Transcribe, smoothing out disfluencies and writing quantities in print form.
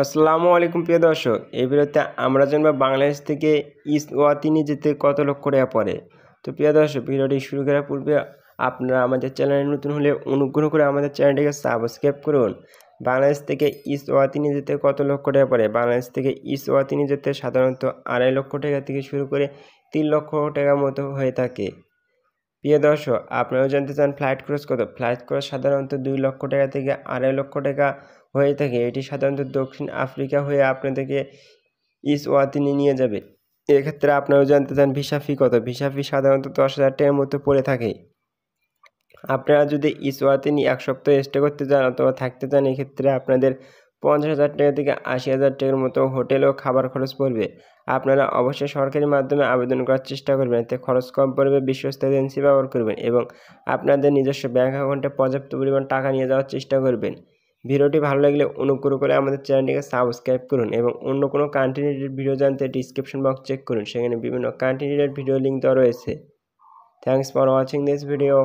আসসালামু আলাইকুম প্রিয় দর্শক, এই ভিডিওতে আমরা জানবো বাংলাদেশ থেকে ইসওয়াতিনি যেতে কত লক্ষ টাকা পড়ে। তো প্রিয় দর্শক, ভিডিওটি শুরু করার পূর্বে আপনারা আমাদের চ্যানেলে নতুন হলে অনুগ্রহ করে আমাদের চ্যানেলটিকে সাবস্ক্রাইব করুন। বাংলাদেশ থেকে ইসওয়াতিনি যেতে কত লক্ষ টাকা পড়ে? বাংলাদেশ থেকে ইসওয়াতিনি যেতে সাধারণত 2.5 লক্ষ টাকা থেকে শুরু করে 3 লক্ষ টাকার মতো হয়ে থাকে। প্রিয় দর্শক, আপনারাও জানতে চান ফ্লাইট খরচ কত? ফ্লাইট খরচ সাধারণত 2 লক্ষ টাকা থেকে 2.5 লক্ষ টাকা হয়ে থাকে। এটি সাধারণত দক্ষিণ আফ্রিকা হয়ে আপনাদেরকে ইসওয়াতিনি নিয়ে যাবে। এক্ষেত্রে আপনারাও জানতে চান ভিসা ফি কত? ভিসা ফি সাধারণত 10,000 টাকার মতো পড়ে থাকে। আপনারা যদি ইসওয়াতিনি 1 সপ্তাহ স্টে করতে চান অথবা থাকতে চান, এক্ষেত্রে আপনাদের 50,000 টাকা থেকে 80,000 টাকার মতো হোটেল ও খাবার খরচ পড়বে। আপনারা অবশ্যই সরকারি মাধ্যমে আবেদন করার চেষ্টা করবেন, এতে খরচ কম পড়বে। বিশ্বস্ত এজেন্সি ব্যবহার করবেন এবং আপনাদের নিজস্ব ব্যাংক অ্যাকাউন্টে পর্যাপ্ত পরিমাণ টাকা নিয়ে যাওয়ার চেষ্টা করবেন। ভিডিওটি ভালো লাগলে অনুগ্রহ করে আমাদের চ্যানেলটিকে সাবস্ক্রাইব করুন এবং অন্য কোনো কান্ট্রি রিলেটেড ভিডিও জানতে ডিসক্রিপশন বক্স চেক করুন, সেখানে বিভিন্ন কান্ট্রি রিলেটেড ভিডিও লিঙ্ক দেওয়া রয়েছে। Thanks for watching this video.